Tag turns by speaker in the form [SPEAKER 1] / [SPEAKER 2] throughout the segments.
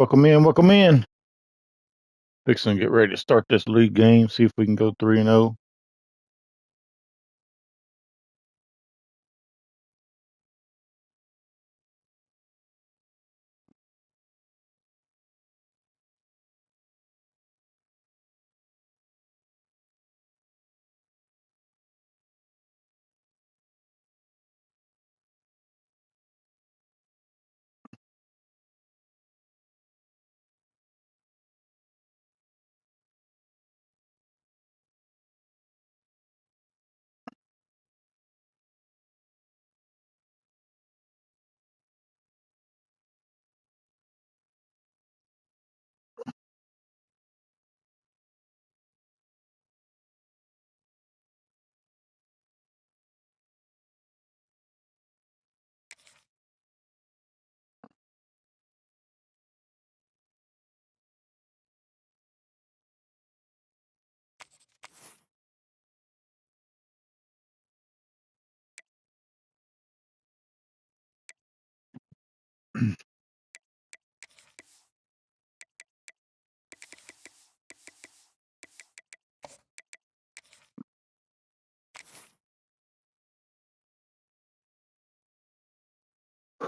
[SPEAKER 1] Welcome in, welcome in. Fixing to get ready to start this league game, see if we can go 3-0.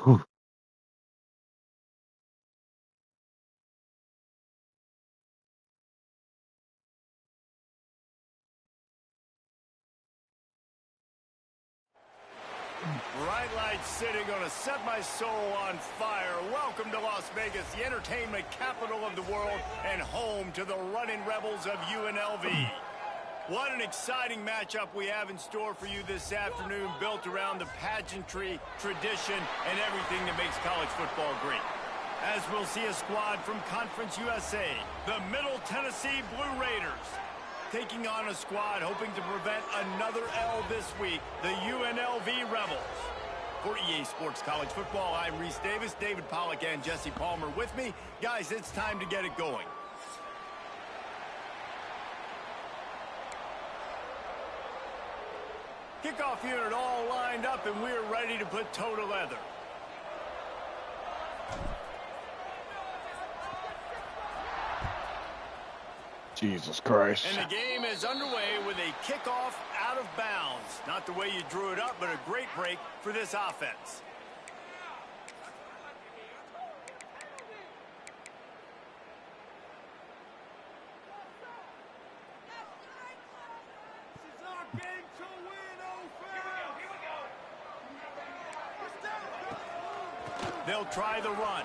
[SPEAKER 1] Whew.
[SPEAKER 2] Bright Light City gonna set my soul on fire. Welcome to Las Vegas, the entertainment capital of the world and home to the running rebels of UNLV. What an exciting matchup we have in store for you this afternoon, built around the pageantry, tradition, and everything that makes college football great. As we'll see a squad from Conference USA, the Middle Tennessee Blue Raiders, taking on a squad hoping to prevent another L this week, the UNLV Rebels. For EA Sports College Football, I'm Reese Davis, David Pollack, and Jesse Palmer with me. Guys, it's time to get it going. Kickoff unit all lined up, and we're ready to put toe to leather.
[SPEAKER 1] Jesus Christ.
[SPEAKER 2] And the game is underway with a kickoff out of bounds. Not the way you drew it up, but a great break for this offense. They'll try the run.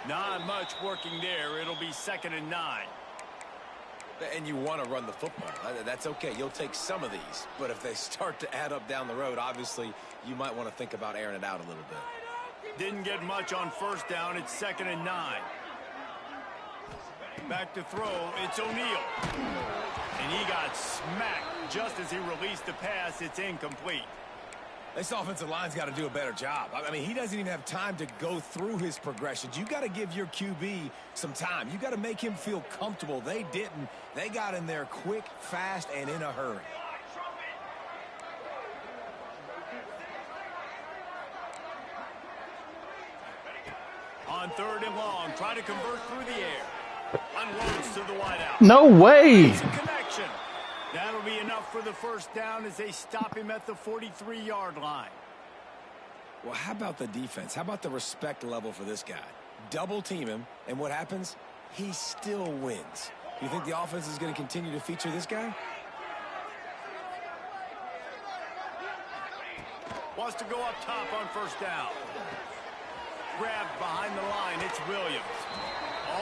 [SPEAKER 2] Not much working there. It'll be 2nd and 9.
[SPEAKER 3] And you want to run the football. That's okay. You'll take some of these. But if they start to add up down the road, obviously, you might want to think about airing it out a little bit.
[SPEAKER 2] Didn't get much on 1st down. It's 2nd and 9. Back to throw. It's O'Neal. And he got smacked just as he released the pass. It's incomplete.
[SPEAKER 3] This offensive line's got to do a better job. I mean, he doesn't even have time to go through his progressions. You got to give your QB some time. You got to make him feel comfortable. They didn't. They got in there quick, fast, and in a hurry.
[SPEAKER 2] On 3rd and long, try to convert through the air. Unloads to the wideout.
[SPEAKER 1] No way.
[SPEAKER 2] Connection. That'll be enough for the 1st down as they stop him at the 43-yard line.
[SPEAKER 3] Well, how about the defense? How about the respect level for this guy? Double team him, and what happens? He still wins. You think the offense is going to continue to feature this guy?
[SPEAKER 2] Wants to go up top on 1st down. Grabbed behind the line. It's Williams.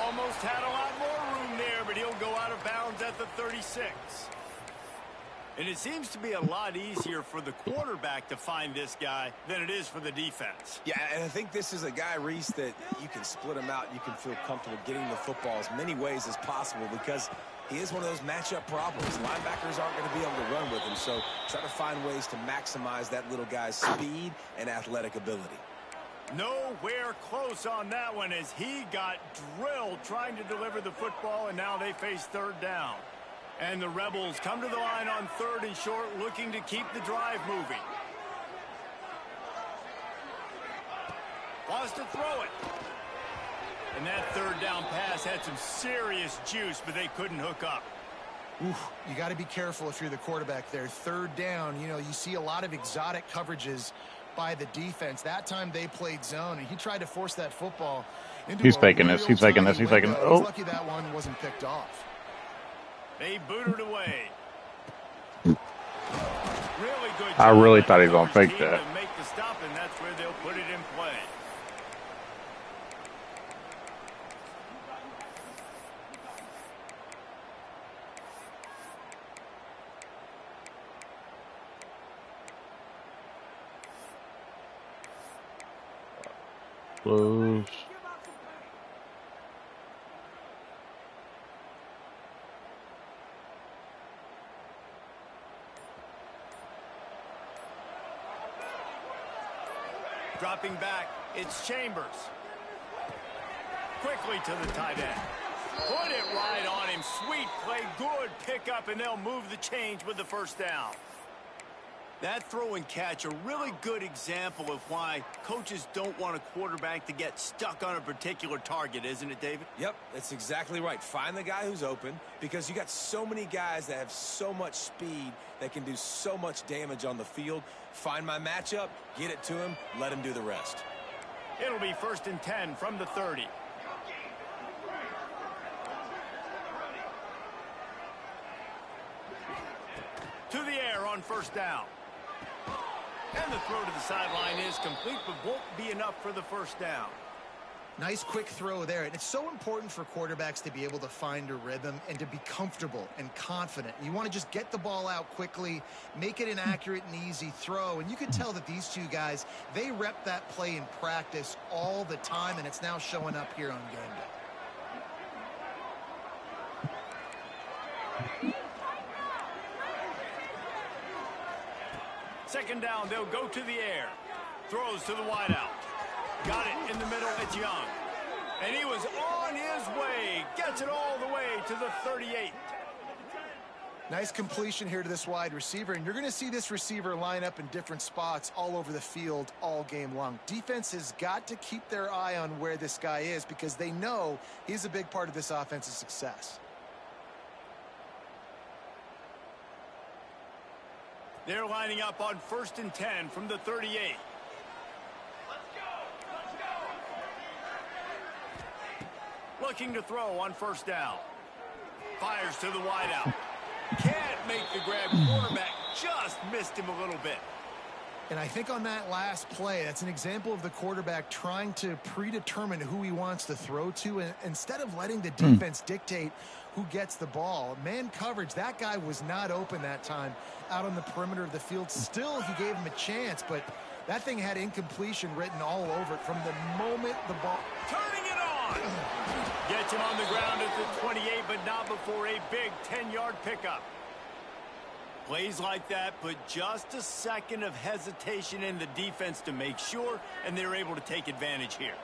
[SPEAKER 2] Almost had a lot more room there, but he'll go out of bounds at the 36. And it seems to be a lot easier for the quarterback to find this guy than it is for the defense.
[SPEAKER 3] Yeah, and I think this is a guy, Reese, that you can split him out. You can feel comfortable getting the football as many ways as possible because he is one of those matchup problems. Linebackers aren't going to be able to run with him, so try to find ways to maximize that little guy's speed and athletic ability.
[SPEAKER 2] Nowhere close on that one as he got drilled trying to deliver the football, and now they face 3rd down. And the Rebels come to the line on 3rd and short, looking to keep the drive moving. Wants to throw it. And that third down pass had some serious juice, but they couldn't hook up.
[SPEAKER 4] Oof, you got to be careful if you're the quarterback there. Third down, you know, you see a lot of exotic coverages by the defense. That time they played zone, and he tried to force that football into
[SPEAKER 1] He's faking this. He's faking this. He's faking it. Oh.
[SPEAKER 4] He's lucky that one wasn't picked off.
[SPEAKER 2] They booted away. Really good job.
[SPEAKER 1] I really thought he was going to fake that.
[SPEAKER 2] To make the stop, and that's where they'll put it in play.
[SPEAKER 1] Close.
[SPEAKER 2] Dropping back, it's Chambers. Quickly to the tight end. Put it right on him. Sweet play, good pickup, and they'll move the chains with the first down. That throw and catch, a really good example of why coaches don't want a quarterback to get stuck on a particular target, isn't it, David?
[SPEAKER 3] Yep, that's exactly right. Find the guy who's open, because you got so many guys that have so much speed that can do so much damage on the field. Find my matchup, get it to him, let him do the rest.
[SPEAKER 2] It'll be 1st and 10 from the 30. To the air on first down. And the throw to the sideline is complete, but won't be enough for the first down.
[SPEAKER 4] Nice quick throw there. And it's so important for quarterbacks to be able to find a rhythm and to be comfortable and confident. You want to just get the ball out quickly, make it an accurate and easy throw. And you can tell that these two guys, they rep that play in practice all the time, and it's now showing up here on game day.
[SPEAKER 2] Second down, they'll go to the air. Throws to the wideout. Got it in the middle, it's Young. And he was on his way. Gets it all the way to the 38.
[SPEAKER 4] Nice completion here to this wide receiver, and you're going to see this receiver line up in different spots all over the field all game long. Defense has got to keep their eye on where this guy is because they know he's a big part of this offense's success.
[SPEAKER 2] They're lining up on 1st and 10 from the 38. Looking to throw on first down. Fires to the wideout. Can't make the grab. Quarterback just missed him a little bit.
[SPEAKER 4] And I think on that last play, that's an example of the quarterback trying to predetermine who he wants to throw to, and instead of letting the defense dictate who gets the ball. Man coverage, that guy was not open that time out on the perimeter of the field. Still, he gave him a chance, but that thing had incompletion written all over it from the moment the ball...
[SPEAKER 2] Turning it on! Gets him on the ground at the 28, but not before a big 10-yard pickup. Plays like that, put just a second of hesitation in the defense to make sure, and they're able to take advantage here.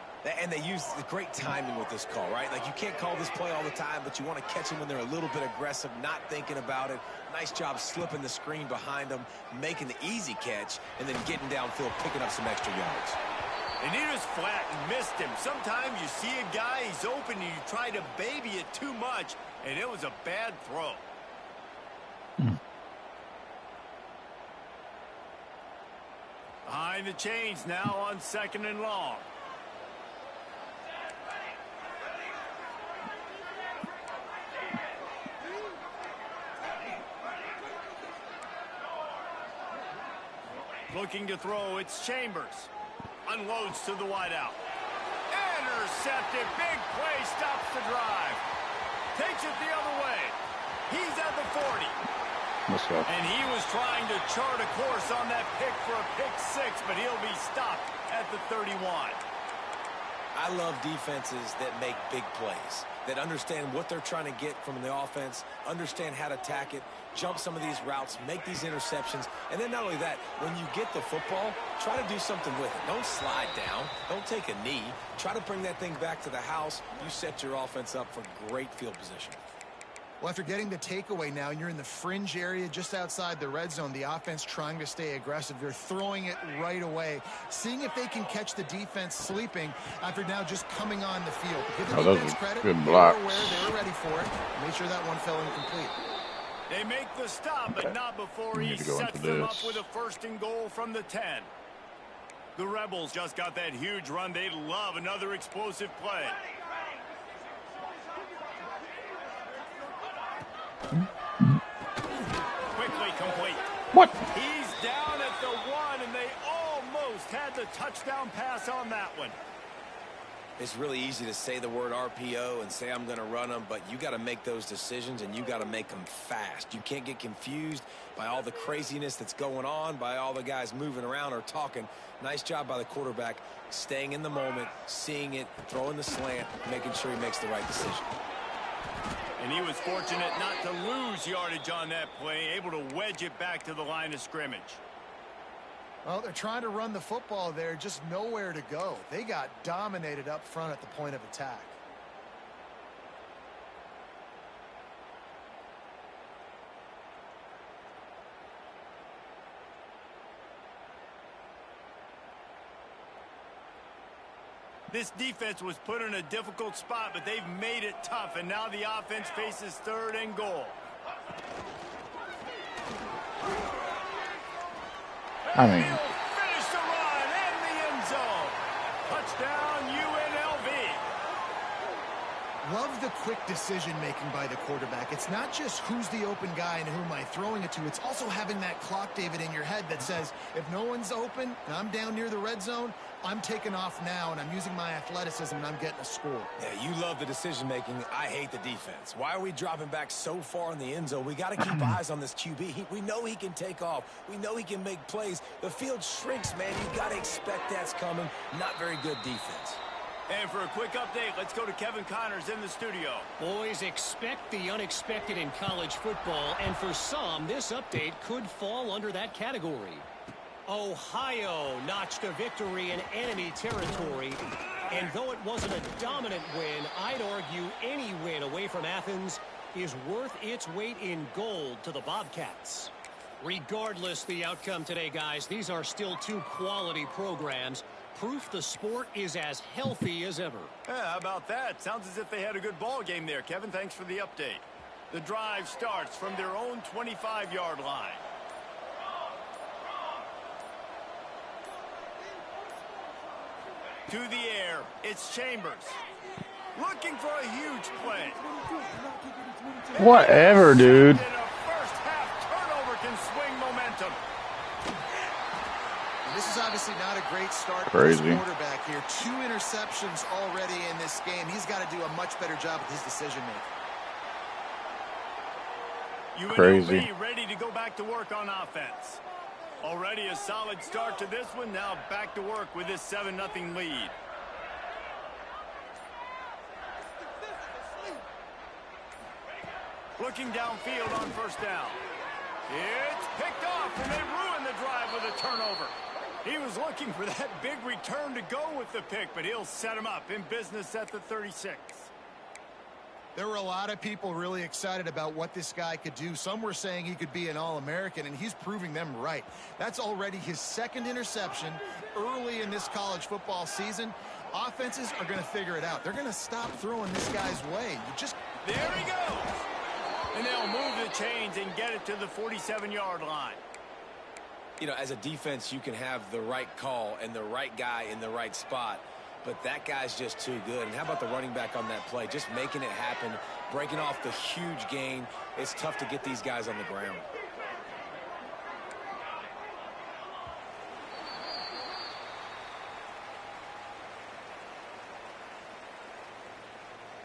[SPEAKER 3] And they use the great timing with this call, right? Like, you can't call this play all the time, but you want to catch them when they're a little bit aggressive, not thinking about it. Nice job slipping the screen behind them, making the easy catch, and then getting downfield, picking up some extra yards.
[SPEAKER 2] And he was flat and missed him. Sometimes you see a guy, he's open, and you try to baby it too much, and it was a bad throw. Behind the chains now on 2nd and long. Looking to throw, it's Chambers. Unloads to the wideout. Intercepted. Big play stops the drive. Takes it the other way. He's at the 40.
[SPEAKER 1] Let's go.
[SPEAKER 2] And he was trying to chart a course on that pick for a pick 6, but he'll be stopped at the 31.
[SPEAKER 3] I love defenses that make big plays, that understand what they're trying to get from the offense, understand how to attack it, jump some of these routes, make these interceptions, and then not only that, when you get the football, try to do something with it. Don't slide down. Don't take a knee. Try to bring that thing back to the house. You set your offense up for great field position.
[SPEAKER 4] Well, after getting the takeaway now, and you're in the fringe area just outside the red zone, the offense trying to stay aggressive. They're throwing it right away, seeing if they can catch the defense sleeping after now just coming on the field. Give the defense credit.
[SPEAKER 1] Good
[SPEAKER 4] They
[SPEAKER 1] block.
[SPEAKER 4] were aware, they were ready for it. Made sure that one fell incomplete.
[SPEAKER 2] They make the stop, but not before he sets them up with a 1st and goal from the 10. The Rebels just got that huge run. They love another explosive play. Quickly complete.
[SPEAKER 1] What?
[SPEAKER 2] He's down at the 1, and they almost had the touchdown pass on that one.
[SPEAKER 3] It's really easy to say the word RPO and say I'm going to run them, but you got to make those decisions, and you got to make them fast. You can't get confused by all the craziness that's going on, by all the guys moving around or talking. Nice job by the quarterback, staying in the moment, seeing it, throwing the slant, making sure he makes the right decision.
[SPEAKER 2] And he was fortunate not to lose yardage on that play, able to wedge it back to the line of scrimmage.
[SPEAKER 4] Well, they're trying to run the football there, just nowhere to go. They got dominated up front at the point of attack.
[SPEAKER 2] This defense was put in a difficult spot, but they've made it tough, and now the offense faces 3rd and goal.
[SPEAKER 1] I mean,
[SPEAKER 2] Finish the run and the end zone. Touchdown, UNLV.
[SPEAKER 4] Love the quick decision-making by the quarterback. It's not just who's the open guy and who am I throwing it to. It's also having that clock, David, in your head that says, if no one's open and I'm down near the red zone, I'm taking off now, and I'm using my athleticism, and I'm getting a score.
[SPEAKER 3] Yeah, you love the decision-making. I hate the defense. Why are we dropping back so far in the end zone? We got to keep eyes on this QB. We know he can take off. We know he can make plays. The field shrinks, man. You got to expect that's coming. Not very good defense.
[SPEAKER 2] And for a quick update, let's go to Kevin Connors in the studio.
[SPEAKER 5] Boys, expect the unexpected in college football, and for some, this update could fall under that category. Ohio notched a victory in enemy territory, and though it wasn't a dominant win, I'd argue any win away from Athens is worth its weight in gold to the Bobcats. Regardless the outcome today, guys, these are still 2 quality programs. Proof the sport is as healthy as ever.
[SPEAKER 2] Yeah, how about that? Sounds as if they had a good ball game there. Kevin, thanks for the update. The drive starts from their own 25-yard line. To the air, it's Chambers. Looking for a huge play.
[SPEAKER 1] whatever, dude.
[SPEAKER 2] And a first-half turnover can swing momentum.
[SPEAKER 4] This is obviously not a great start for
[SPEAKER 1] Crazy.
[SPEAKER 4] this quarterback here. 2 interceptions already in this game. He's got to do a much better job with his decision-making.
[SPEAKER 1] Crazy.
[SPEAKER 2] UNLV ready to go back to work on offense. Already a solid start to this one. Now back to work with this 7-0 lead. Looking downfield on first down. It's picked off, and they ruin the drive with a turnover. He was looking for that big return to go with the pick, but he'll set him up in business at the 36.
[SPEAKER 4] There were a lot of people really excited about what this guy could do. Some were saying he could be an All-American, and he's proving them right. That's already his 2nd interception early in this college football season. Offenses are going to figure it out. They're going to stop throwing this guy's way.
[SPEAKER 2] There he goes. And they'll move the chains and get it to the 47-yard line.
[SPEAKER 3] You know, as a defense, you can have the right call and the right guy in the right spot, but that guy's just too good. And how about the running back on that play? Just making it happen, breaking off the huge gain. It's tough to get these guys on the ground.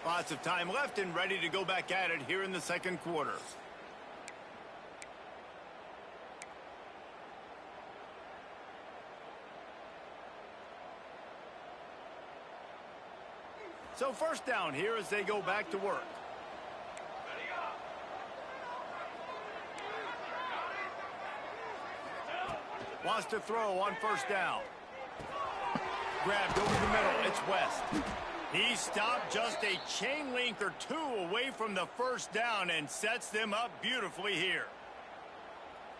[SPEAKER 2] Lots of time left and ready to go back at it here in the second quarter. So first down here as they go back to work. Wants to throw on first down. Grabbed over the middle. It's West. He stopped just a chain link or two away from the first down and sets them up beautifully here.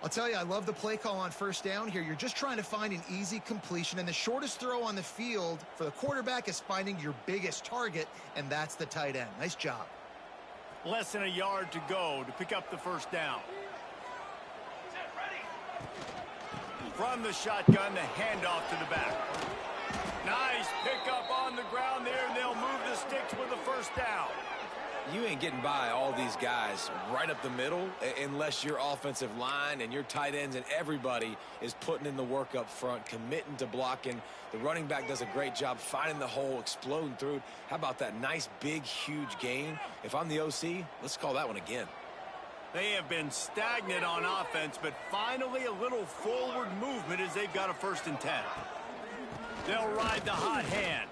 [SPEAKER 4] I'll tell you, I love the play call on first down here. You're just trying to find an easy completion, and the shortest throw on the field for the quarterback is finding your biggest target, and that's the tight end. Nice job.
[SPEAKER 2] Less than a yard to go to pick up the first down. From the shotgun, the handoff to the back. Nice pickup on the ground there, and they'll move the sticks with the first down.
[SPEAKER 3] You ain't getting by all these guys right up the middle unless your offensive line and your tight ends and everybody is putting in the work up front, committing to blocking. The running back does a great job finding the hole, exploding through. How about that nice, big, huge gain? If I'm the OC, let's call that one again.
[SPEAKER 2] They have been stagnant on offense, but finally a little forward movement as they've got a 1st and 10. They'll ride the hot hand.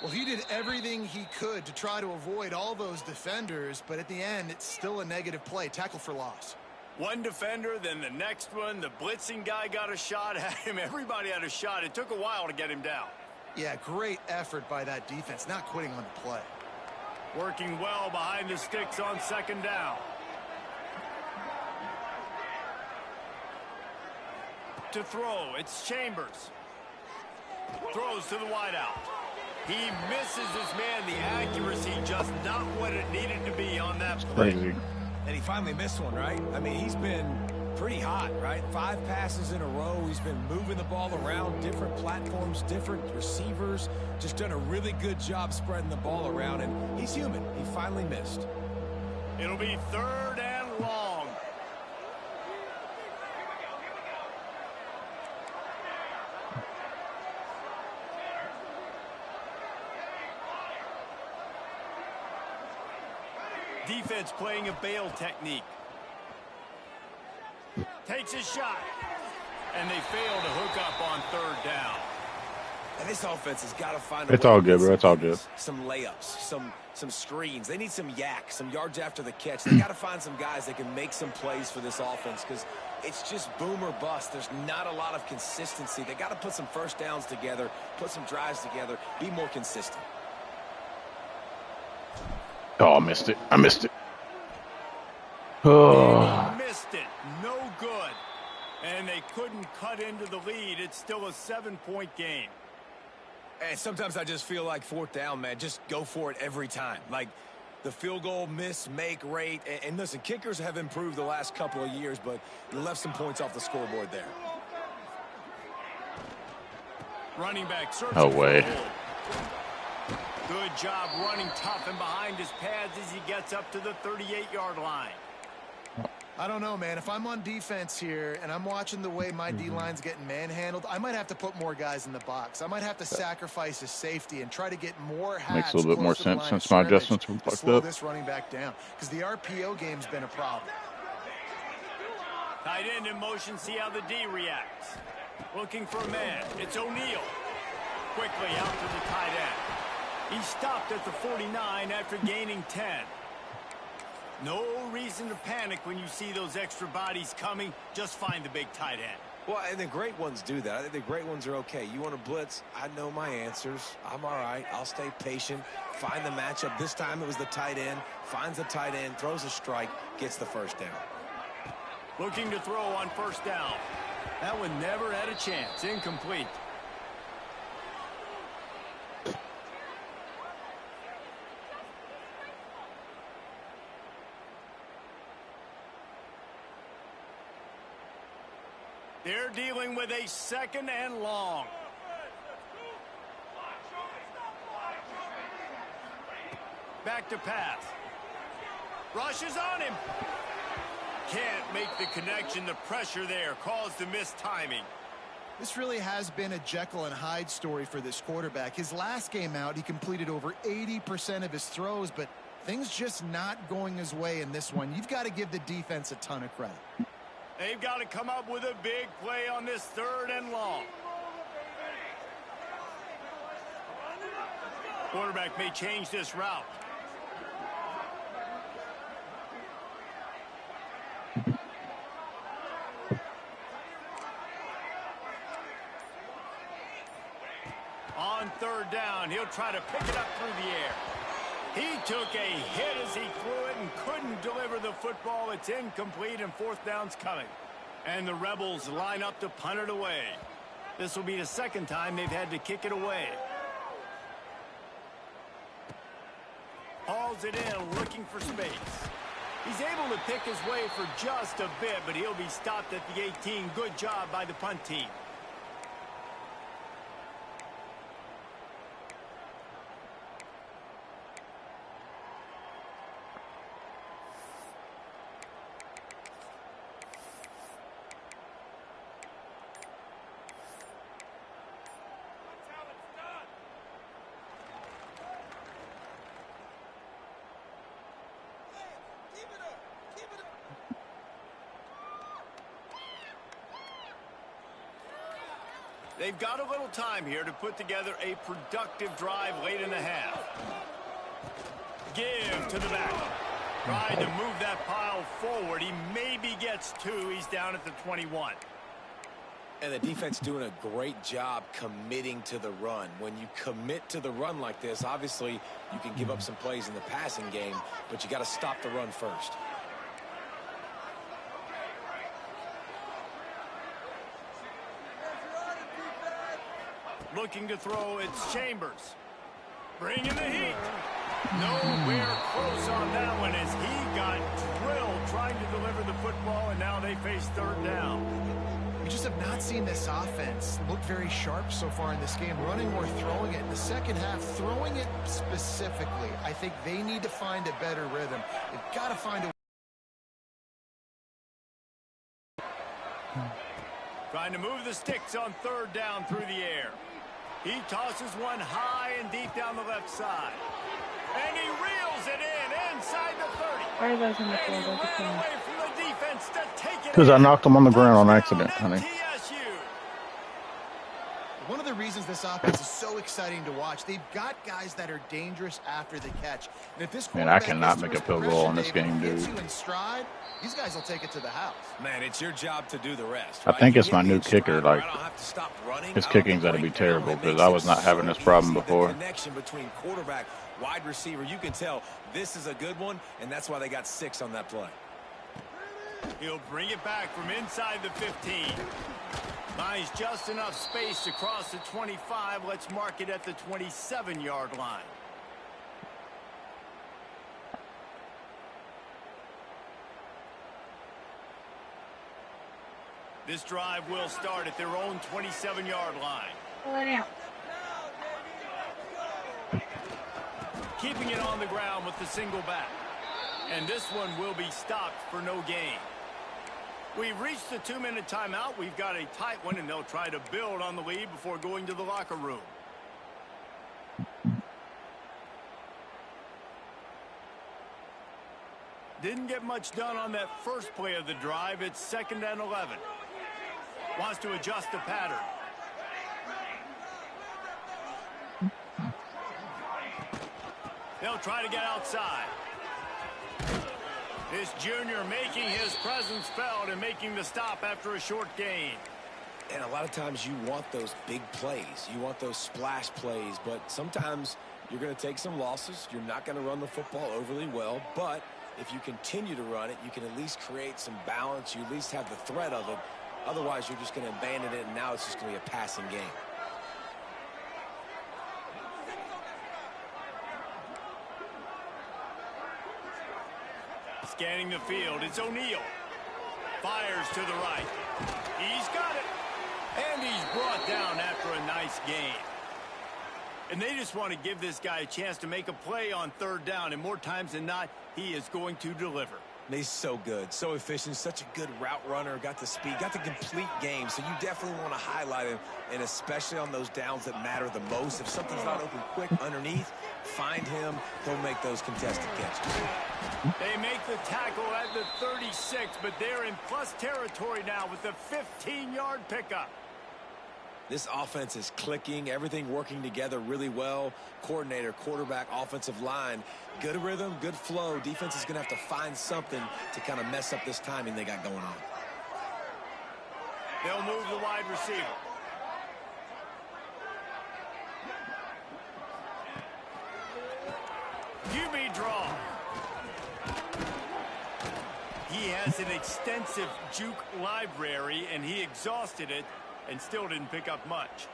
[SPEAKER 4] Well, he did everything he could to try to avoid all those defenders, but at the end, it's still a negative play. Tackle for loss.
[SPEAKER 2] One defender, then the next one. The blitzing guy got a shot at him. Everybody had a shot. It took a while to get him down.
[SPEAKER 4] Yeah, great effort by that defense, not quitting on the play.
[SPEAKER 2] Working well behind the sticks on 2nd down. To throw, it's Chambers. Throws to the wideout. He misses his man. The accuracy just not what it needed to be on that play.
[SPEAKER 1] Crazy.
[SPEAKER 3] And he finally missed one, right? I mean, he's been pretty hot, right? 5 passes in a row. He's been moving the ball around, different platforms, different receivers. Just done a really good job spreading the ball around, and he's human. He finally missed.
[SPEAKER 2] It'll be 3rd and long. Defense playing a bail technique. Takes a shot. And they fail to hook up on 3rd down.
[SPEAKER 3] And this offense has got to find a
[SPEAKER 1] It's
[SPEAKER 3] way
[SPEAKER 1] all
[SPEAKER 3] to
[SPEAKER 1] good,
[SPEAKER 3] get
[SPEAKER 1] bro. It's all good.
[SPEAKER 3] some layups, some screens. They need some yak, some yards after the catch. They got to find some guys that can make some plays for this offense because it's just boom or bust. There's not a lot of consistency. They got to put some first downs together, put some drives together, be more consistent.
[SPEAKER 1] Oh, I missed it. I missed it. Oh.
[SPEAKER 2] They missed it. No good. And they couldn't cut into the lead. It's still a 7-point game.
[SPEAKER 3] And sometimes I just feel like 4th down, man, just go for it every time. Like the field goal miss, make rate. And listen, kickers have improved the last couple of years, but you left some points off the scoreboard there.
[SPEAKER 2] Running back searching
[SPEAKER 1] No way.
[SPEAKER 2] for a hole. Good job running tough and behind his pads as he gets up to the 38-yard line.
[SPEAKER 4] I don't know, man. If I'm on defense here and I'm watching the way my D-line's getting manhandled, I might have to put more guys in the box. I might have to sacrifice his safety and try to get more hats.
[SPEAKER 1] Makes a little bit more
[SPEAKER 4] close to the
[SPEAKER 1] sense
[SPEAKER 4] line
[SPEAKER 1] since
[SPEAKER 4] of
[SPEAKER 1] my
[SPEAKER 4] scrimmage
[SPEAKER 1] adjustments were
[SPEAKER 4] to
[SPEAKER 1] fucked
[SPEAKER 4] slow
[SPEAKER 1] up.
[SPEAKER 4] this running back down because the RPO game's been a problem.
[SPEAKER 2] Tight end in motion, see how the D reacts. Looking for a man. It's O'Neal. Quickly out to the tight end. He stopped at the 49 after gaining 10. No reason to panic when you see those extra bodies coming. Just find the big tight end.
[SPEAKER 3] Well, and the great ones do that. I think the great ones are okay. You want to blitz? I know my answers. I'm all right. I'll stay patient. Find the matchup. This time it was the tight end. Finds the tight end, throws a strike, gets the first down.
[SPEAKER 2] Looking to throw on 1st down. That one never had a chance. Incomplete. They're dealing with a 2nd and long. Back to pass. Rushes on him. Can't make the connection. The pressure there caused the missed timing.
[SPEAKER 4] This really has been a Jekyll and Hyde story for this quarterback. His last game out, he completed over 80% of his throws, but things just not going his way in this one. You've got to give the defense a ton of credit.
[SPEAKER 2] They've got to come up with a big play on this 3rd and long. Quarterback may change this route. On 3rd down, he'll try to pick it up through the air. He took a hit as he threw it and couldn't deliver the football. It's incomplete, and fourth down's coming. And the Rebels line up to punt it away. This will be the second time they've had to kick it away. Hauls it in, looking for space. He's able to pick his way for just a bit, but he'll be stopped at the 18. Good job by the punt team. They've got a little time here to put together a productive drive late in the half. Give to the back. Tried to move that pile forward. He maybe gets two. He's down at the 21.
[SPEAKER 3] And the defense doing a great job committing to the run. When you commit to the run like this, obviously you can give up some plays in the passing game, but you got to stop the run first.
[SPEAKER 2] Looking to throw, it's Chambers. Bringing the heat. Nowhere close on that one as he got drilled trying to deliver the football, and now they face third down.
[SPEAKER 4] We just have not seen this offense look very sharp so far in this game, running or throwing it. In the second half, throwing it specifically, I think they need to find a better rhythm. They've got to find a
[SPEAKER 2] Trying to move the sticks on third down through the air. He tosses one high and deep down the left side. And he reels it in inside the 30.
[SPEAKER 6] Why are those in the
[SPEAKER 2] And he
[SPEAKER 6] field?
[SPEAKER 2] ran away from the defense to take it
[SPEAKER 1] Because I
[SPEAKER 2] in.
[SPEAKER 1] knocked him on the ground on
[SPEAKER 2] Touchdown,
[SPEAKER 1] accident, honey.
[SPEAKER 2] TSU.
[SPEAKER 4] One of the reasons this offense is so exciting to watch, they've got guys that are dangerous after the catch. And if this
[SPEAKER 1] Man, I
[SPEAKER 4] quarterback
[SPEAKER 1] cannot
[SPEAKER 4] gets
[SPEAKER 1] make
[SPEAKER 4] through
[SPEAKER 1] a field
[SPEAKER 4] his
[SPEAKER 1] goal in this
[SPEAKER 4] progression,
[SPEAKER 1] game,
[SPEAKER 4] David,
[SPEAKER 1] dude.
[SPEAKER 4] gets you in stride, these guys will take it to the house.
[SPEAKER 3] Man, it's your job to do the rest.
[SPEAKER 1] I
[SPEAKER 3] Right?
[SPEAKER 1] think
[SPEAKER 3] You
[SPEAKER 1] it's
[SPEAKER 3] hit
[SPEAKER 1] my
[SPEAKER 3] me
[SPEAKER 1] new
[SPEAKER 3] in stride
[SPEAKER 1] kicker,
[SPEAKER 3] where
[SPEAKER 1] like,
[SPEAKER 3] I don't have to stop running.
[SPEAKER 1] his
[SPEAKER 3] I don't have
[SPEAKER 1] kicking's
[SPEAKER 3] to
[SPEAKER 1] gotta be
[SPEAKER 3] break down.
[SPEAKER 1] terrible,
[SPEAKER 3] It
[SPEAKER 1] 'cause
[SPEAKER 3] makes
[SPEAKER 1] I
[SPEAKER 3] it
[SPEAKER 1] was not having
[SPEAKER 3] so
[SPEAKER 1] this problem
[SPEAKER 3] easy.
[SPEAKER 1] before.
[SPEAKER 3] The connection between quarterback, wide receiver, you can tell this is a good one, and that's why they got 6 on that play.
[SPEAKER 2] He'll bring it back from inside the 15. Finds just enough space across the 25. Let's mark it at the 27-yard line. This drive will start at their own 27-yard line.
[SPEAKER 6] Pull it out.
[SPEAKER 2] Keeping it on the ground with the single back. And this one will be stopped for no gain. We've reached the 2-minute timeout. We've got a tight one, and they'll try to build on the lead before going to the locker room. Didn't get much done on that first play of the drive. It's 2nd and 11. Wants to adjust the pattern. They'll try to get outside. This junior making his presence felt and making the stop after a short gain.
[SPEAKER 3] And a lot of times you want those big plays. You want those splash plays, but sometimes you're going to take some losses. You're not going to run the football overly well, but if you continue to run it, you can at least create some balance. You at least have the threat of it. Otherwise, you're just going to abandon it, and now it's just going to be a passing game.
[SPEAKER 2] Scanning the field, it's O'Neal. Fires to the right. He's got it. And he's brought down after a nice gain. And they just want to give this guy a chance to make a play on third down. And more times than not, he is going to deliver.
[SPEAKER 3] He's so good, so efficient, such a good route runner, got the speed, got the complete game. So you definitely want to highlight him, and especially on those downs that matter the most. If something's not open quick underneath, find him. He'll make those contested catches.
[SPEAKER 2] They make the tackle at the 36, but they're in plus territory now with the 15-yard pickup.
[SPEAKER 3] This offense is clicking, everything working together really well. Coordinator, quarterback, offensive line, good rhythm, good flow. Defense is going to have to find something to kind of mess up this timing they got going on.
[SPEAKER 2] They'll move the wide receiver. he has an extensive juke library, and he exhausted it and still didn't pick up much.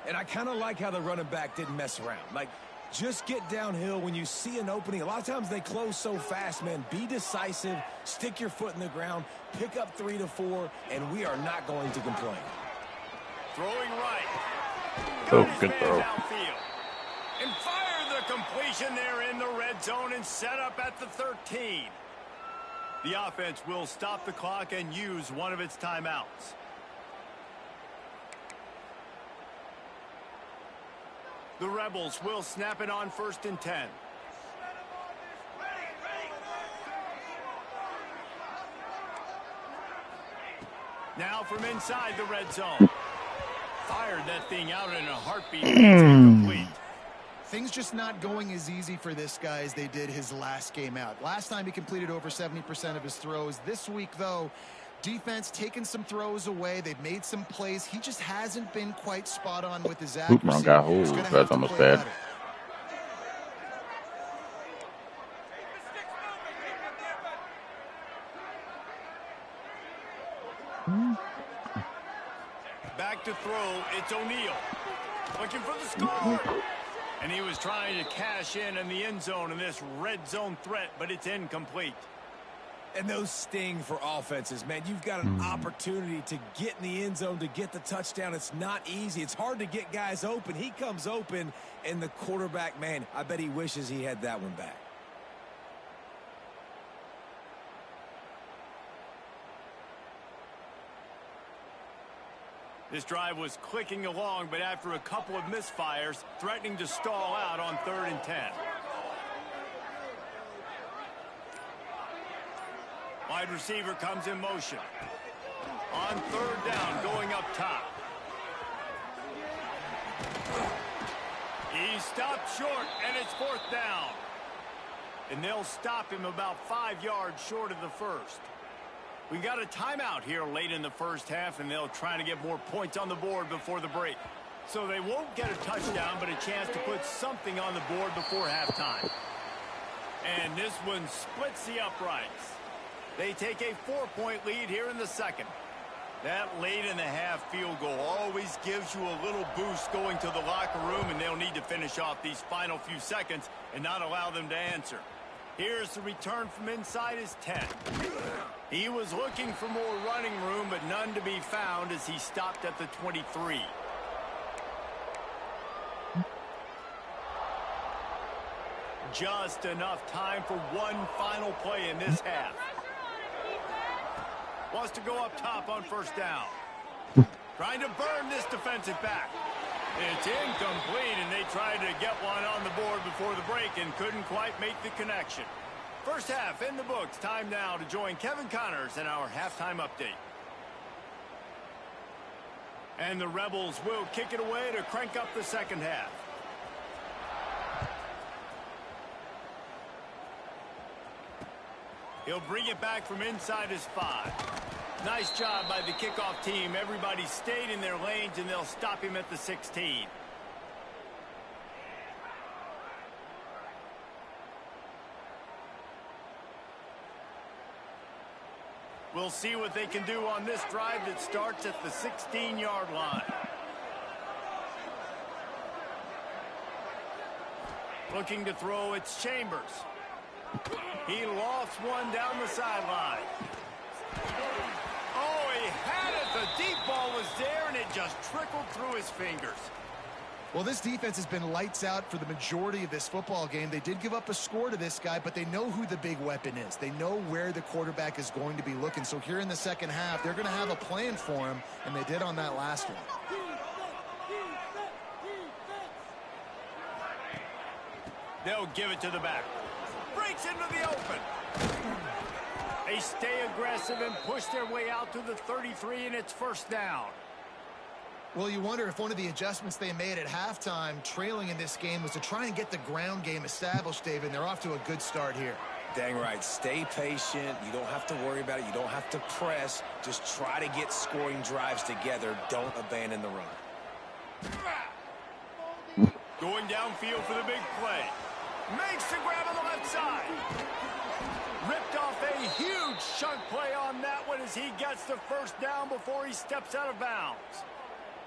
[SPEAKER 3] And I kind of like how the running back didn't mess around. Like, just get downhill when you see an opening. A lot of times they close so fast, man. Be decisive, stick your foot in the ground, pick up 3 to 4, and we are not going to complain.
[SPEAKER 2] Throwing right.
[SPEAKER 1] Oh,
[SPEAKER 2] Got his
[SPEAKER 1] good
[SPEAKER 2] man
[SPEAKER 1] throw.
[SPEAKER 2] downfield. And fired the completion there in the red zone and set up at the 13. The offense will stop the clock and use one of its timeouts. The Rebels will snap it on 1st and 10. Now from inside the red zone. Fired that thing out in a heartbeat. It's incomplete.
[SPEAKER 4] Things just not going as easy for this guy as they did his last game out. Last time he completed over 70% of his throws. This week, though, defense taking some throws away. They've made some plays. He just hasn't been quite spot on with his accuracy.
[SPEAKER 1] Hoop got
[SPEAKER 4] He's
[SPEAKER 1] hold.
[SPEAKER 4] gonna have
[SPEAKER 1] That's
[SPEAKER 4] to
[SPEAKER 1] almost
[SPEAKER 4] play
[SPEAKER 1] bad.
[SPEAKER 4] better.
[SPEAKER 2] Back to throw, it's O'Neal. Looking for the score. And he was trying to cash in the end zone in this red zone threat, but it's incomplete.
[SPEAKER 3] And those sting for offenses, man. You've got an opportunity to get in the end zone, to get the touchdown. It's not easy. It's hard to get guys open. He comes open, and the quarterback, man, I bet he wishes he had that one back.
[SPEAKER 2] This drive was clicking along, but after a couple of misfires, threatening to stall out on 3rd and 10. Wide receiver comes in motion. On 3rd down, going up top. He stopped short, and it's 4th down. And they'll stop him about 5 yards short of the first. We got a timeout here late in the first half, and they'll try to get more points on the board before the break. So they won't get a touchdown, but a chance to put something on the board before halftime. And this one splits the uprights. They take a 4-point lead here in the second. That late in the half field goal always gives you a little boost going to the locker room, and they'll need to finish off these final few seconds and not allow them to answer. Here's the return from inside his 10. He was looking for more running room, but none to be found as he stopped at the 23. Just enough time for one final play in this half. Wants to go up top on 1st down. Trying to burn this defensive back. It's incomplete, and they tried to get one on the board before the break and couldn't quite make the connection. First half in the books. Time now to join Kevin Connors in our halftime update. And the Rebels will kick it away to crank up the second half. He'll bring it back from inside his 5. Nice job by the kickoff team. Everybody stayed in their lanes, and they'll stop him at the 16. We'll see what they can do on this drive that starts at the 16-yard line. Looking to throw, it's Chambers. He lofts one down the sideline. Oh, he had it. The deep ball was there, and it just trickled through his fingers.
[SPEAKER 4] Well, this defense has been lights out for the majority of this football game. They did give up a score to this guy, but they know who the big weapon is. They know where the quarterback is going to be looking. So here in the second half, they're going to have a plan for him, and they did on that last one.
[SPEAKER 2] They'll give it to the back. Breaks into the open. They stay aggressive and push their way out to the 33, and it's 1st down.
[SPEAKER 4] Well, you wonder if one of the adjustments they made at halftime, trailing in this game, was to try and get the ground game established, David, and they're off to a good start here.
[SPEAKER 3] Dang right. Stay patient. You don't have to worry about it. You don't have to press. Just try to get scoring drives together. Don't abandon the run.
[SPEAKER 2] Going downfield for the big play. Makes the grab on the left side. Ripped off a huge chunk play on that one as he gets the first down before he steps out of bounds.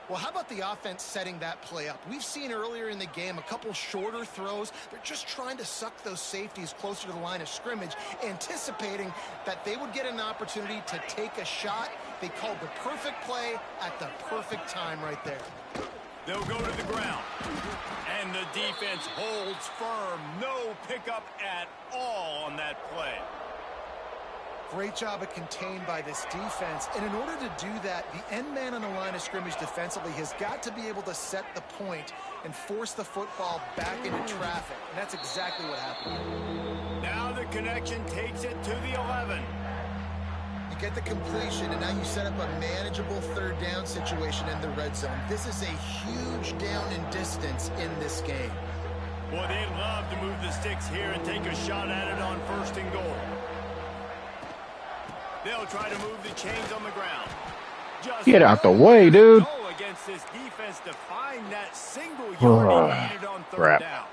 [SPEAKER 4] Well, how about the offense setting that play up? We've seen earlier in the game a couple shorter throws. They're just trying to suck those safeties closer to the line of scrimmage, anticipating that they would get an opportunity to take a shot. They called the perfect play at the perfect time right there.
[SPEAKER 2] They'll go to the ground. And the defense holds firm. No pickup at all on that play.
[SPEAKER 4] Great job of contained by this defense. And in order to do that, the end man on the line of scrimmage defensively has got to be able to set the point and force the football back into traffic. And that's exactly what happened.
[SPEAKER 2] Now the connection takes it to the 11.
[SPEAKER 4] You get the completion, and now you set up a manageable third down situation in the red zone. This is a huge down in distance in this game.
[SPEAKER 2] Boy, they'd love to move the sticks here and take a shot at it on 1st and goal. They'll try to move the chains on the ground. Just
[SPEAKER 1] Get out the way, dude.
[SPEAKER 2] Against this defense to find that single yard he needed on 3rd down.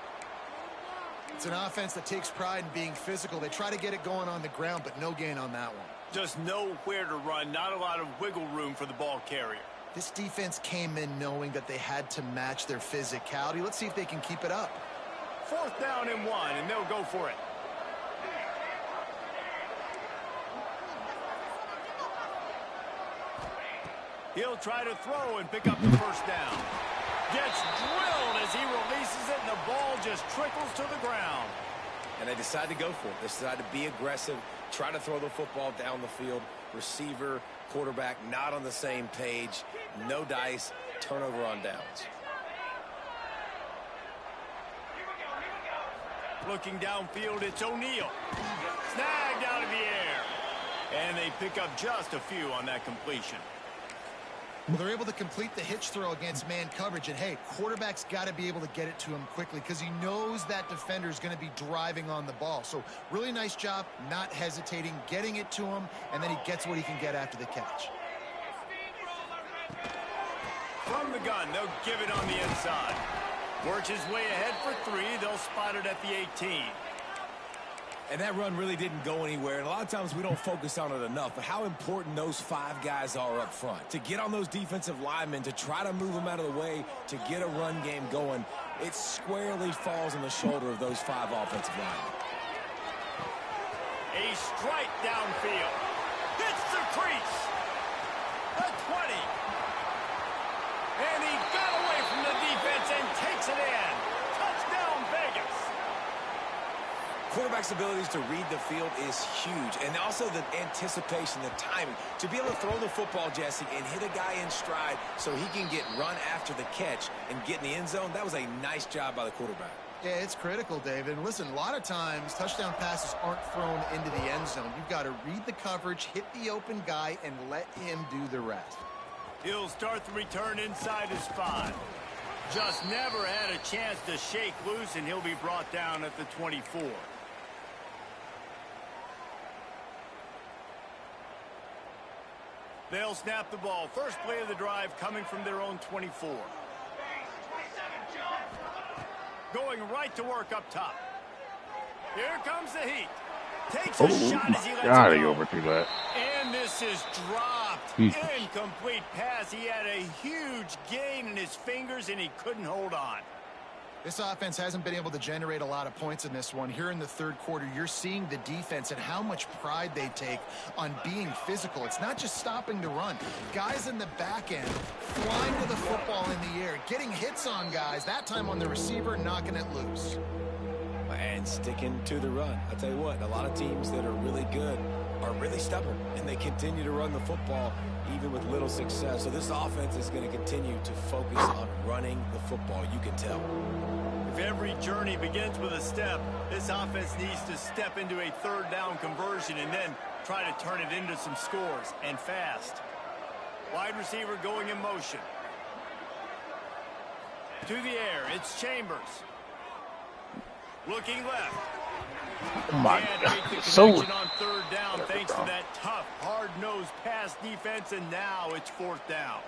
[SPEAKER 4] It's an offense that takes pride in being physical. They try to get it going on the ground, but no gain on that one.
[SPEAKER 2] Just nowhere to run. Not a lot of wiggle room for the ball carrier.
[SPEAKER 4] This defense came in knowing that they had to match their physicality. Let's see if they can keep it up.
[SPEAKER 2] 4th down and 1, and they'll go for it. He'll try to throw and pick up the 1st down. Gets drilled as he releases it, and the ball just trickles to the ground.
[SPEAKER 3] And they decide to go for it. They decide to be aggressive, try to throw the football down the field. Receiver, quarterback, not on the same page. No dice, turnover on downs.
[SPEAKER 2] Looking downfield, it's O'Neal. Snagged out of the air. And they pick up just a few on that completion.
[SPEAKER 4] Well, they're able to complete the hitch throw against man coverage. And, hey, quarterback's got to be able to get it to him quickly because he knows that defender is going to be driving on the ball. So really nice job not hesitating, getting it to him, and then he gets what he can get after the catch.
[SPEAKER 2] From the gun, they'll give it on the inside. Works his way ahead for 3. They'll spot it at the 18.
[SPEAKER 3] And that run really didn't go anywhere. And a lot of times we don't focus on it enough. But how important those 5 guys are up front. To get on those defensive linemen, to try to move them out of the way, to get a run game going, it squarely falls on the shoulder of those 5 offensive linemen.
[SPEAKER 2] A strike downfield. Hits the crease. The 20. And he got away from the defense and takes it in. Touchdown, Vegas.
[SPEAKER 3] Quarterback's abilities to read the field is huge. And also the anticipation, the timing. To be able to throw the football, Jesse, and hit a guy in stride so he can get run after the catch and get in the end zone, that was a nice job by the quarterback.
[SPEAKER 4] Yeah, it's critical, David. And listen, a lot of times touchdown passes aren't thrown into the end zone. You've got to read the coverage, hit the open guy, and let him do the rest.
[SPEAKER 2] He'll start the return inside his 5. Just never had a chance to shake loose, and he'll be brought down at the 24. They'll snap the ball. First play of the drive coming from their own 24. Going right to work up top. Here comes the heat. Takes a shot as he lets it
[SPEAKER 1] He
[SPEAKER 2] go.
[SPEAKER 1] overthrew that.
[SPEAKER 2] And this is dropped.
[SPEAKER 1] Jesus.
[SPEAKER 2] Incomplete pass. He had a huge gain in his fingers, and he couldn't hold on.
[SPEAKER 4] This offense hasn't been able to generate a lot of points in this one. Here in the third quarter, you're seeing the defense and how much pride they take on being physical. It's not just stopping the run. Guys in the back end flying to the football in the air, getting hits on guys, that time on the receiver, knocking it loose.
[SPEAKER 3] And sticking to the run. I'll tell you what, a lot of teams that are really good are really stubborn, and they continue to run the football even with little success. So this offense is going to continue to focus on running the football, you can tell.
[SPEAKER 2] If every journey begins with a step, this offense needs to step into a third down conversion and then try to turn it into some scores, and fast. Wide receiver going in motion. To the air, it's Chambers. Looking left.
[SPEAKER 1] Oh my
[SPEAKER 2] And
[SPEAKER 1] God.
[SPEAKER 2] make the
[SPEAKER 1] So
[SPEAKER 2] connection on third down thanks to that tough, hard-nosed pass defense, and now it's 4th down.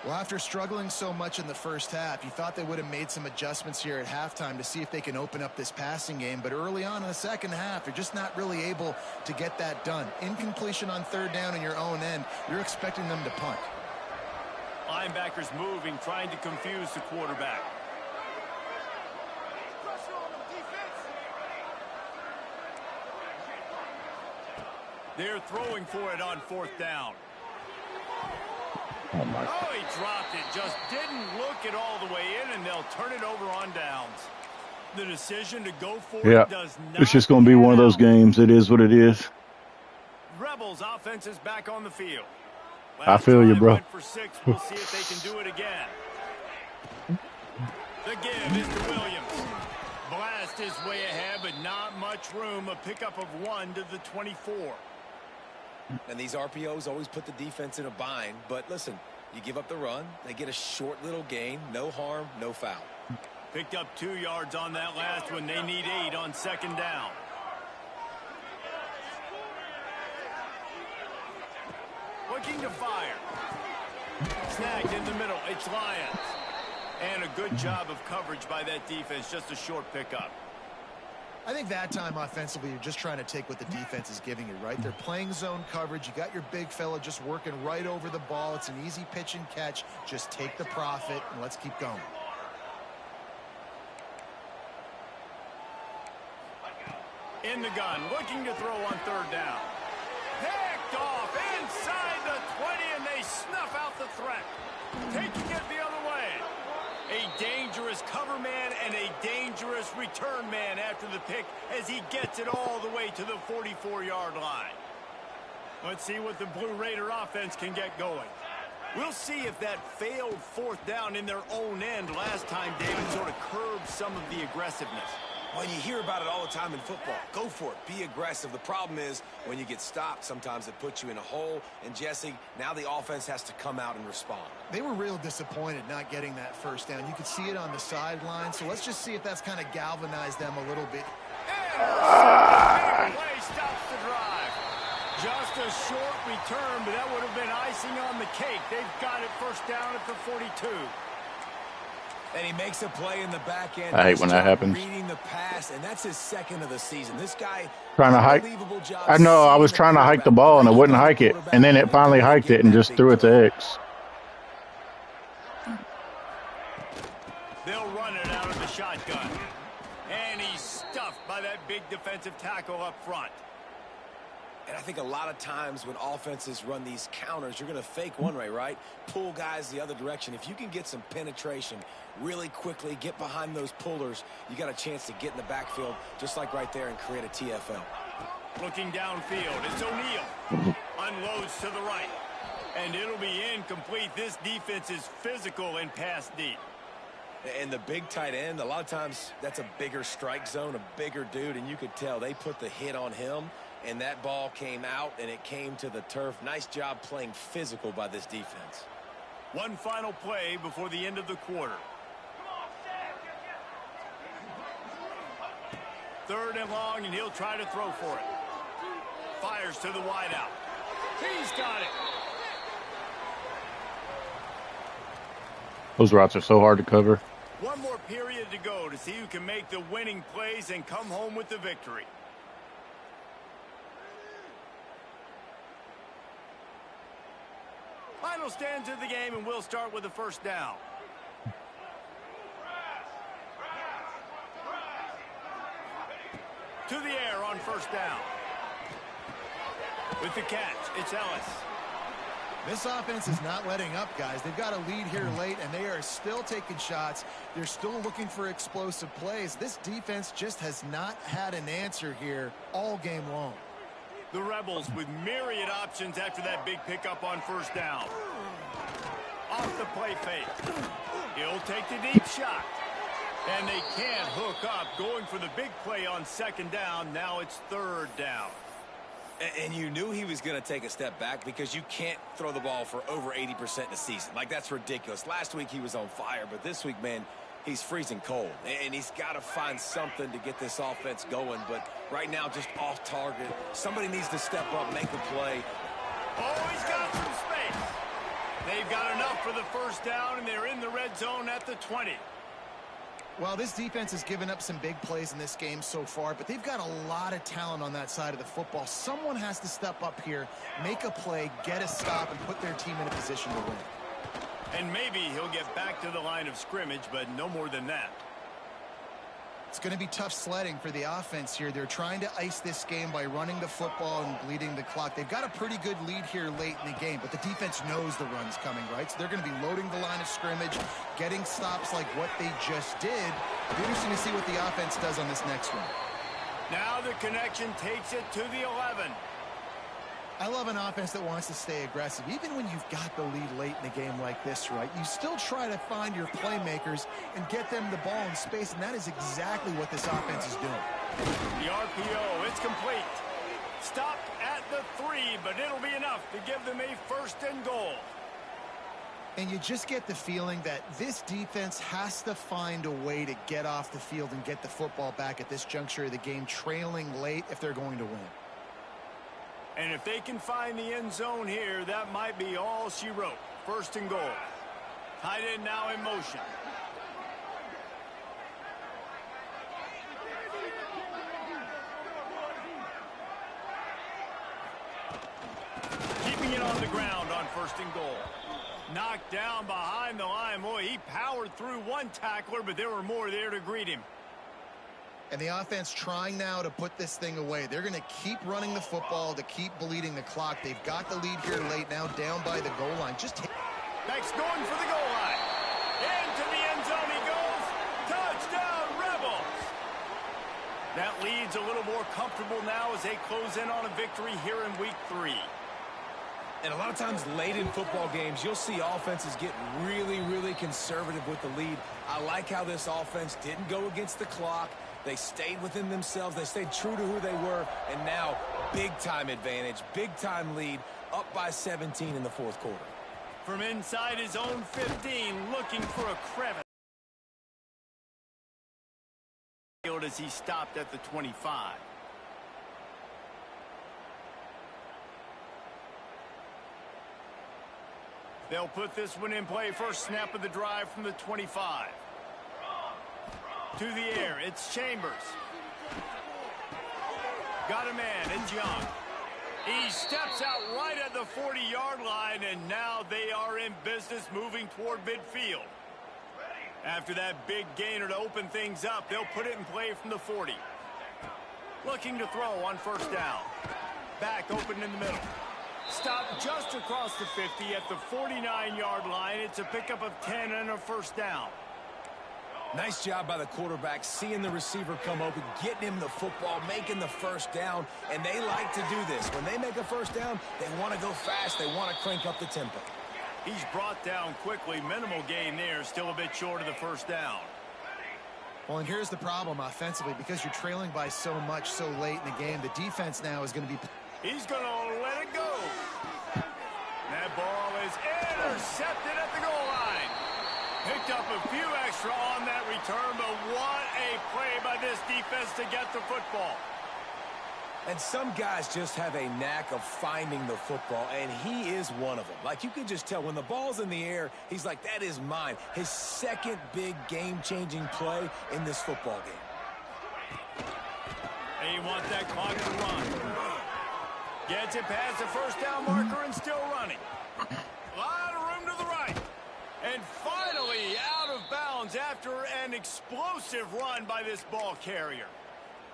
[SPEAKER 4] Well, after struggling so much in the first half, you thought they would have made some adjustments here at halftime to see if they can open up this passing game. But early on in the second half, you're just not really able to get that done. Incompletion on third down in your own end, you're expecting them to punt.
[SPEAKER 2] Linebackers moving, trying to confuse the quarterback. They're throwing for it on fourth down.
[SPEAKER 1] Oh, my.
[SPEAKER 2] Oh, he dropped it. Just didn't look it all the way in, and they'll turn it over on downs. The decision to go for it does not.
[SPEAKER 1] It's just going to be one of those games. It is what it is.
[SPEAKER 2] Rebels offense is back on the field.
[SPEAKER 1] I feel you, bro.
[SPEAKER 2] For 6. We'll see if they can do it again. The give is to Williams. Blast his way ahead, but not much room. A pickup of 1 to the 24.
[SPEAKER 3] And these RPOs always put the defense in a bind. But listen, you give up the run, they get a short little gain. No harm, no foul.
[SPEAKER 2] Picked up 2 yards on that last one. They need 8 on second down. Looking to fire. Snagged in the middle. It's Lions. And a good job of coverage by that defense. Just a short pickup.
[SPEAKER 4] I think that time offensively, you're just trying to take what the defense is giving you, right? They're playing zone coverage. You got your big fella just working right over the ball. It's an easy pitch and catch. Just take the profit and let's keep going.
[SPEAKER 2] In the gun, looking to throw on third down. Picked off inside the 20, and they snuff out the threat. Taking it the other way. A dangerous cover man and a dangerous return man after the pick as he gets it all the way to the 44-yard line. Let's see what the Blue Raider offense can get going. We'll see if that failed fourth down in their own end last time, David, sort of curbed some of the aggressiveness.
[SPEAKER 3] Well, you hear about it all the time in football. Go for it. Be aggressive. The problem is when you get stopped, sometimes it puts you in a hole. And, Jesse, now the offense has to come out and respond.
[SPEAKER 4] They were real disappointed not getting that first down. You could see it on the sideline. So let's just see if that's kind of galvanized them a little bit.
[SPEAKER 2] And play stops the drive. Just a short return, but that would have been icing on the cake. They've got it first down at the 42.
[SPEAKER 3] And he makes a play in the back end.
[SPEAKER 1] I hate when that happens.
[SPEAKER 3] Reading the pass, and that's his second of the season. This guy
[SPEAKER 1] trying to hike. I know I was trying to hike the ball and it wouldn't hike it, and then it finally hiked it and just threw it to X.
[SPEAKER 2] They'll run it out of the shotgun, and he's stuffed by that big defensive tackle up front.
[SPEAKER 3] And I think a lot of times when offenses run these counters, you're going to fake one way, right? Pull guys the other direction. If you can get some penetration really quickly, get behind those pullers, you got a chance to get in the backfield, just like right there, and create a TFL.
[SPEAKER 2] Looking downfield, it's O'Neal. Unloads to the right. And it'll be incomplete. This defense is physical and pass deep.
[SPEAKER 3] And the big tight end, a lot of times that's a bigger strike zone, a bigger dude, and you could tell they put the hit on him. And that ball came out, and it came to the turf. Nice job playing physical by this defense.
[SPEAKER 2] One final play before the end of the quarter. Third and long, and he'll try to throw for it. Fires to the wideout. He's got it.
[SPEAKER 1] Those routes are so hard to cover.
[SPEAKER 2] One more period to go to see who can make the winning plays and come home with the victory. Final stands of the game, and we'll start with the first down. To the air on first down. With the catch, it's Ellis.
[SPEAKER 4] This offense is not letting up, guys. They've got a lead here late, and they are still taking shots. They're still looking for explosive plays. This defense just has not had an answer here all game long.
[SPEAKER 2] The Rebels with myriad options after that big pickup on first down. Off the play fake. He'll take the deep shot. And they can't hook up, going for the big play on second down. Now it's third down.
[SPEAKER 3] And you knew he was going to take a step back because you can't throw the ball for over 80% in a season. Like, that's ridiculous. Last week he was on fire, but this week, man, he's freezing cold. And he's got to find something to get this offense going. But right now, just off target. Somebody needs to step up, make a play.
[SPEAKER 2] Oh, he's got some space. They've got enough for the first down, and they're in the red zone at the 20.
[SPEAKER 4] Well, this defense has given up some big plays in this game so far, but they've got a lot of talent on that side of the football. Someone has to step up here, make a play, get a stop, and put their team in a position to win.
[SPEAKER 2] And maybe he'll get back to the line of scrimmage, but no more than that.
[SPEAKER 4] It's going to be tough sledding for the offense here. They're trying to ice this game by running the football and bleeding the clock. They've got a pretty good lead here late in the game, but the defense knows the run's coming, right? So they're going to be loading the line of scrimmage, getting stops like what they just did. It'll be interesting to see what the offense does on this next one.
[SPEAKER 2] Now the connection takes it to the 11.
[SPEAKER 4] I love an offense that wants to stay aggressive. Even when you've got the lead late in the game like this, right, you still try to find your playmakers and get them the ball in space, and that is exactly what this offense is doing.
[SPEAKER 2] The RPO, it's complete. Stopped at the 3, but it'll be enough to give them a first and goal.
[SPEAKER 4] And you just get the feeling that this defense has to find a way to get off the field and get the football back at this juncture of the game, trailing late if they're going to win.
[SPEAKER 2] And if they can find the end zone here, that might be all she wrote. First and goal. Tight end now in motion. Keeping it on the ground on first and goal. Knocked down behind the line. Boy, he powered through one tackler, but there were more there to greet him.
[SPEAKER 4] And the offense trying now to put this thing away. They're going to keep running the football to keep bleeding the clock. They've got the lead here late, now down by the goal line. Just
[SPEAKER 2] Beck's going for the goal line. Into the end zone he goes. Touchdown, Rebels. That lead's a little more comfortable now as they close in on a victory here in week 3.
[SPEAKER 3] And a lot of times late in football games, you'll see offenses get really, really conservative with the lead. I like how this offense didn't go against the clock. They stayed within themselves. They stayed true to who they were. And now, big-time advantage, big-time lead, up by 17 in the fourth quarter.
[SPEAKER 2] From inside his own 15, looking for a crevice. As he stopped at the 25. They'll put this one in play. First snap of the drive from the 25. To the air, it's Chambers. Got a man, it's Young. He steps out right at the 40-yard line, and now they are in business moving toward midfield. After that big gainer to open things up, they'll put it in play from the 40. Looking to throw on first down. Back open in the middle. Stopped just across the 50 at the 49-yard line. It's a pickup of 10 and a first down.
[SPEAKER 3] Nice job by the quarterback, seeing the receiver come open, getting him the football, making the first down, and they like to do this. When they make a first down, they want to go fast. They want to crank up the tempo.
[SPEAKER 2] He's brought down quickly. Minimal gain there, still a bit short of the first down.
[SPEAKER 4] Well, and here's the problem offensively, because you're trailing by so much so late in the game, the defense now is going to be...
[SPEAKER 2] He's going to let it go. That ball is intercepted at the goal line. Picked up a few extra on that return, but what a play by this defense to get the football.
[SPEAKER 3] And some guys just have a knack of finding the football, and he is one of them. Like, you can just tell when the ball's in the air, he's like, that is mine. His second big game-changing play in this football game.
[SPEAKER 2] They want that clock to run. Gets it past the first down marker and still running. A lot of room to the right. And finally out of bounds after an explosive run by this ball carrier.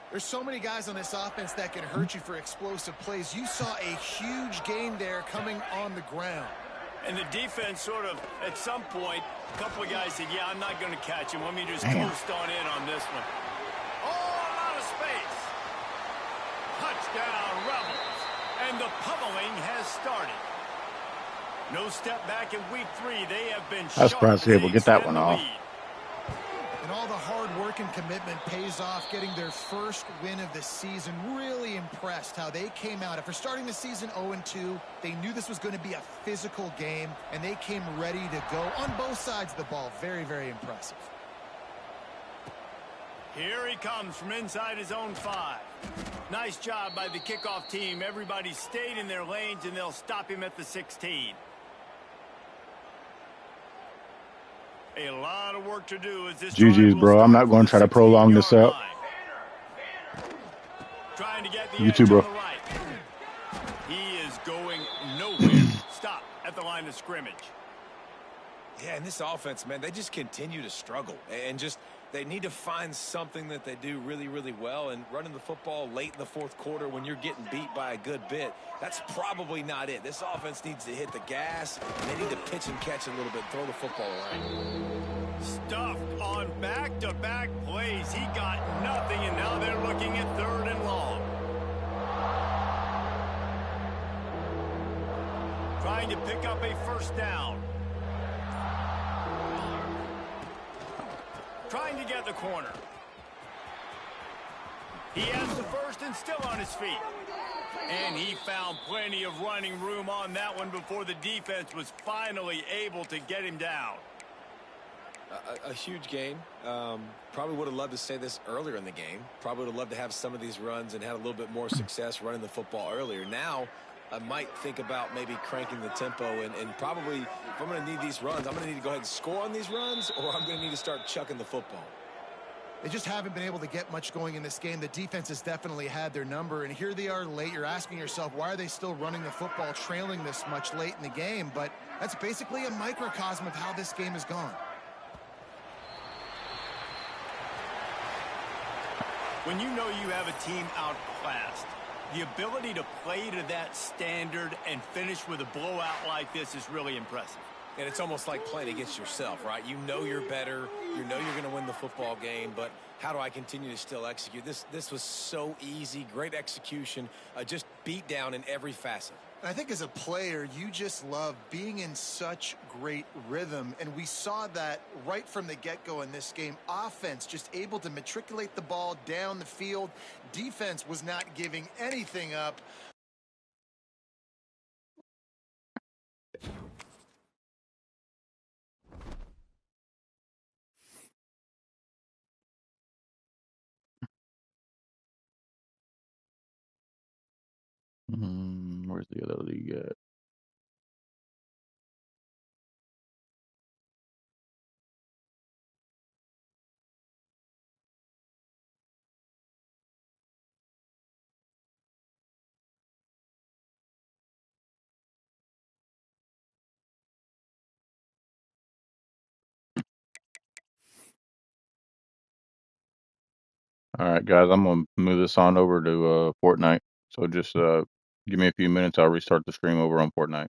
[SPEAKER 4] There's so many guys on this offense that can hurt you for explosive plays. You saw a huge gain there coming on the ground.
[SPEAKER 2] And the defense sort of, at some point, a couple of guys said, yeah, I'm not going to catch him. Let me just coast on in on this one. Oh, a lot of space. Touchdown, Rebels. And the pummeling has started. No step back in week 3. They have been
[SPEAKER 1] I was surprised to be able to get that one off.
[SPEAKER 4] And all the hard work and commitment pays off, getting their first win of the season. Really impressed how they came out. After starting the season 0-2, they knew this was going to be a physical game, and they came ready to go on both sides of the ball. Very, very impressive.
[SPEAKER 2] Here he comes from inside his own 5. Nice job by the kickoff team. Everybody stayed in their lanes, and they'll stop him at the 16. A lot of work to do as this drive
[SPEAKER 1] GG's,
[SPEAKER 2] will
[SPEAKER 1] bro. I'm
[SPEAKER 2] start
[SPEAKER 1] not
[SPEAKER 2] from
[SPEAKER 1] going
[SPEAKER 2] the
[SPEAKER 1] to try to prolong this
[SPEAKER 2] 16-yard
[SPEAKER 1] out.
[SPEAKER 2] line. Trying to get the
[SPEAKER 1] You too,
[SPEAKER 2] edge on
[SPEAKER 1] bro.
[SPEAKER 2] the right. He is going nowhere. Stop at the line of scrimmage.
[SPEAKER 3] Yeah, and this offense, man, they just continue to struggle. And just they need to find something that they do really, really well. And running the football late in the fourth quarter when you're getting beat by a good bit, that's probably not it. This offense needs to hit the gas. And they need to pitch and catch a little bit, throw the football around.
[SPEAKER 2] Stuffed on back-to-back plays. He got nothing, and now they're looking at 3rd and long. Trying to pick up a first down. Trying to get the corner. He has the first and still on his feet. And he found plenty of running room on that one before the defense was finally able to get him down.
[SPEAKER 3] A huge game. Probably would have loved to say this earlier in the game. Probably would have loved to have some of these runs and had a little bit more success running the football earlier. Now, I might think about maybe cranking the tempo and probably, if I'm going to need these runs, I'm going to need to go ahead and score on these runs, or I'm going to need to start chucking the football.
[SPEAKER 4] They just haven't been able to get much going in this game. The defense has definitely had their number, and here they are late. You're asking yourself, why are they still running the football, trailing this much late in the game? But that's basically a microcosm of how this game has gone.
[SPEAKER 2] When you know you have a team outclassed, the ability to play to that standard and finish with a blowout like this is really impressive.
[SPEAKER 3] And it's almost like playing against yourself, right? You know you're better. You know you're going to win the football game, but how do I continue to still execute? This was so easy. Great execution. Just beat down in every facet.
[SPEAKER 4] And I think as a player, you just love being in such great rhythm. And we saw that right from the get-go in this game. Offense just able to matriculate the ball down the field. Defense was not giving anything up.
[SPEAKER 1] Where's the other league at? All right, guys, I'm gonna move this on over to Fortnite. So just give me a few minutes. I'll restart the stream over on Fortnite.